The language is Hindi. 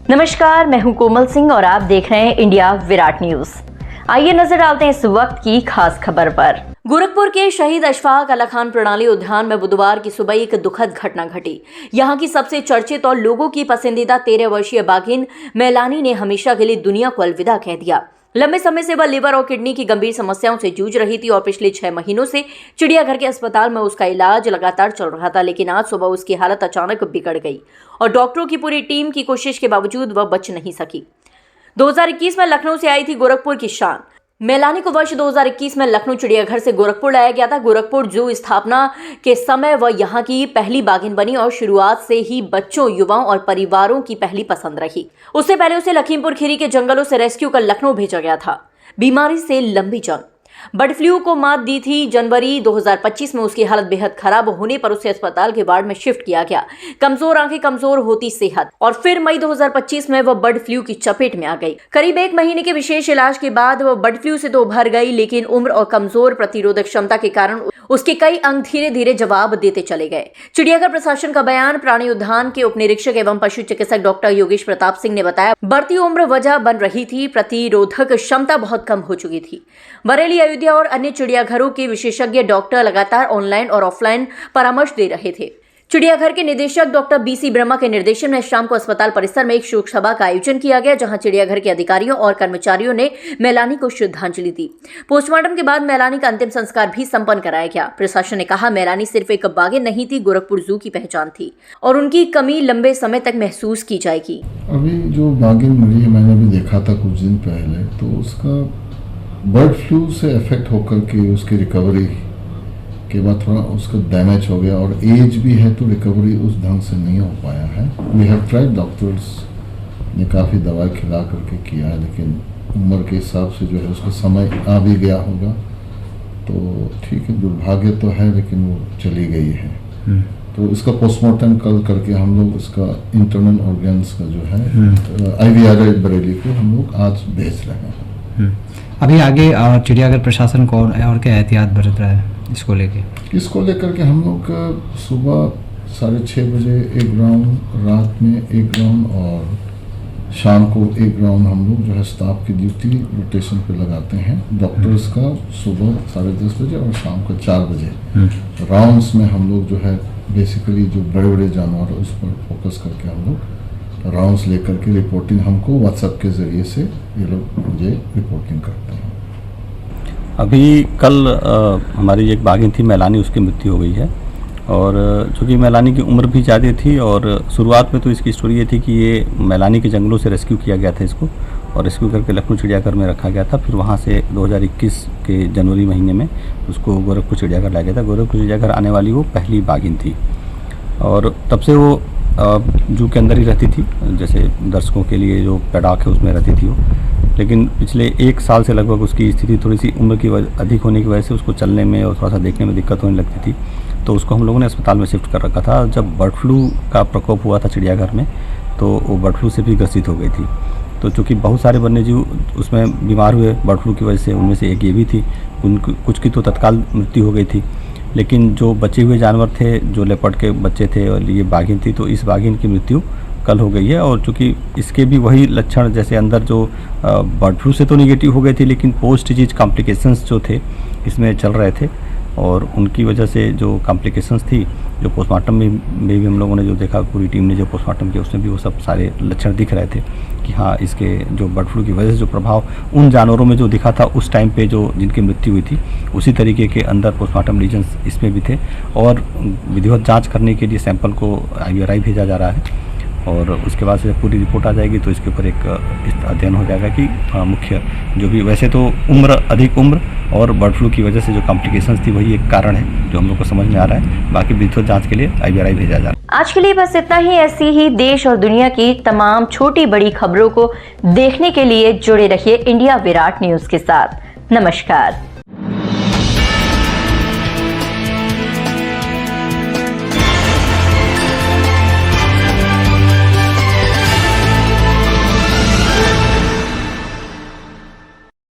नमस्कार, मैं हूं कोमल सिंह और आप देख रहे हैं इंडिया विराट न्यूज। आइए नजर डालते हैं इस वक्त की खास खबर पर। गोरखपुर के शहीद अशफाक अल्लाह खान प्रणाली उद्यान में बुधवार की सुबह एक दुखद घटना घटी। यहां की सबसे चर्चित और लोगों की पसंदीदा 13 वर्षीय बाघिन मेलानी ने हमेशा के लिए दुनिया को अलविदा कह दिया। लंबे समय से वह लिवर और किडनी की गंभीर समस्याओं से जूझ रही थी और पिछले 6 महीनों से चिड़ियाघर के अस्पताल में उसका इलाज लगातार चल रहा था, लेकिन आज सुबह उसकी हालत अचानक बिगड़ गई और डॉक्टरों की पूरी टीम की कोशिश के बावजूद वह बच नहीं सकी। 2021 में लखनऊ से आई थी गोरखपुर की शान। मेलानी को वर्ष 2021 में लखनऊ चिड़ियाघर से गोरखपुर लाया गया था। गोरखपुर जू स्थापना के समय वह यहां की पहली बाघिन बनी और शुरुआत से ही बच्चों, युवाओं और परिवारों की पहली पसंद रही। उससे पहले उसे लखीमपुर खीरी के जंगलों से रेस्क्यू कर लखनऊ भेजा गया था। बीमारी से लंबी जंग, बर्ड फ्लू को मात दी थी। जनवरी 2025 में उसकी हालत बेहद खराब होने पर उसे अस्पताल के वार्ड में शिफ्ट किया गया। कमजोर आंखें, कमजोर होती सेहत और फिर मई 2025 में वह बर्ड फ्लू की चपेट में आ गई। करीब 1 महीने के विशेष इलाज के बाद वह बर्ड फ्लू से तो उभर गई, लेकिन उम्र और कमजोर प्रतिरोधक क्षमता के कारण उसके कई अंग धीरे धीरे जवाब देते चले गए। चिड़ियाघर प्रशासन का बयान। प्राणी उद्यान के उप निरीक्षक एवं पशु चिकित्सक डॉक्टर योगेश प्रताप सिंह ने बताया, बढ़ती उम्र वजह बन रही थी, प्रतिरोधक क्षमता बहुत कम हो चुकी थी। बरेली, अयोध्या और अन्य चिड़ियाघरों के विशेषज्ञ डॉक्टर लगातार ऑनलाइन और ऑफलाइन परामर्श दे रहे थे। चिड़ियाघर के निदेशक डॉक्टर BC ब्रह्मा के निर्देशन में शाम को अस्पताल परिसर में एक शोक सभा का आयोजन किया गया, जहां चिड़ियाघर के अधिकारियों और कर्मचारियों ने मेलानी को श्रद्धांजलि दी। पोस्टमार्टम के बाद मेलानी का अंतिम संस्कार भी संपन्न कराया गया। प्रशासन ने कहा, मेलानी सिर्फ एक बाघिन नहीं थी, गोरखपुर जू की पहचान थी और उनकी कमी लंबे समय तक महसूस की जाएगी। अभी जो बाघिन मरी है, मैंने भी देखा था कुछ दिन पहले, तो उसका बर्ड फ्लू से अफेक्ट होकर के उसकी रिकवरी के बाद थोड़ा उसका डैमेज हो गया और एज भी है तो रिकवरी उस ढंग से नहीं हो पाया है। वी हैव ट्राइड, डॉक्टर्स ने काफ़ी दवाई खिला करके किया है, लेकिन उम्र के हिसाब से जो है उसका समय आ भी गया होगा। तो ठीक है, दुर्भाग्य तो है, लेकिन वो चली गई है। तो इसका पोस्टमार्टम कल करके हम लोग इसका इंटरनल ऑर्गन्स का जो है IVRI बरेली को हम लोग आज भेज रहे हैं। अभी आगे चिड़ियाघर प्रशासन को और क्या एहतियात बरत रहा है इसको लेकर के हम लोग सुबह 6:30 बजे एक राउंड, रात में एक राउंड और शाम को एक राउंड हम लोग जो है स्टाफ की ड्यूटी रोटेशन पे लगाते हैं। डॉक्टर्स का सुबह 10:30 बजे और शाम को 4 बजे राउंड्स में हम लोग जो है बेसिकली जो बड़े बड़े जानवर उस पर फोकस करके हम लोग राउंड्स लेकर के रिपोर्टिंग हमको व्हाट्सएप के ज़रिए से ये लोग मुझे रिपोर्टिंग करते हैं। अभी कल हमारी एक बाघिन थी मेलानी, उसकी मृत्यु हो गई है। और चूँकि मेलानी की उम्र भी ज़्यादा थी और शुरुआत में तो इसकी स्टोरी ये थी कि ये मेलानी के जंगलों से रेस्क्यू किया गया था इसको, और रेस्क्यू करके लखनऊ चिड़ियाघर में रखा गया था। फिर वहाँ से 2021 के जनवरी महीने में उसको गोरखपुर चिड़ियाघर लाया गया था। गोरखपुर चिड़ियाघर आने वाली वो पहली बाघिन थी और तब से वो जू के अंदर ही रहती थी, जैसे दर्शकों के लिए जो पैडाक है उसमें रहती थी वो। लेकिन पिछले 1 साल से लगभग उसकी स्थिति थोड़ी सी उम्र की अधिक होने की वजह से उसको चलने में और थोड़ा सा देखने में दिक्कत होने लगती थी, तो उसको हम लोगों ने अस्पताल में शिफ्ट कर रखा था। जब बर्ड फ्लू का प्रकोप हुआ था चिड़ियाघर में, तो वो बर्ड फ्लू से भी ग्रसित हो गई थी। तो चूँकि बहुत सारे वन्यजीव उसमें बीमार हुए बर्ड फ्लू की वजह से, उनमें से एक ये भी थी। कुछ की तो तत्काल मृत्यु हो गई थी, लेकिन जो बचे हुए जानवर थे, जो लेपर्ड के बच्चे थे और ये बाघिन थी, तो इस बाघिन की मृत्यु कल हो गई है। और चूँकि इसके भी वही लक्षण, जैसे अंदर जो बर्ड फ्लू से तो निगेटिव हो गई थी, लेकिन पोस्ट डिजीज कॉम्प्लिकेशंस जो थे इसमें चल रहे थे और उनकी वजह से जो कॉम्प्लिकेशंस थी, जो पोस्टमार्टम में भी हम लोगों ने जो देखा, पूरी टीम ने जो पोस्टमार्टम किया उसमें भी वो सब सारे लक्षण दिख रहे थे कि हाँ, इसके जो बर्ड फ्लू की वजह से जो प्रभाव उन जानवरों में जो दिखा था उस टाइम पे जो जिनकी मृत्यु हुई थी, उसी तरीके के अंदर पोस्टमार्टम रीजन्स इसमें भी थे। और विधिवत जाँच करने के लिए सैंपल को IVRI भेजा जा रहा है और उसके बाद से पूरी रिपोर्ट आ जाएगी तो इसके ऊपर एक अध्ययन हो जाएगा कि मुख्य जो भी, वैसे तो अधिक उम्र और बर्ड फ्लू की वजह से जो कॉम्प्लिकेशंस थी वही एक कारण है जो हम लोग को समझ में आ रहा है। बाकी विधिवत जांच के लिए IVRI भेजा जा रहा है। आज के लिए बस इतना ही। ऐसी ही देश और दुनिया की तमाम छोटी बड़ी खबरों को देखने के लिए जुड़े रहिए इंडिया विराट न्यूज के साथ। नमस्कार।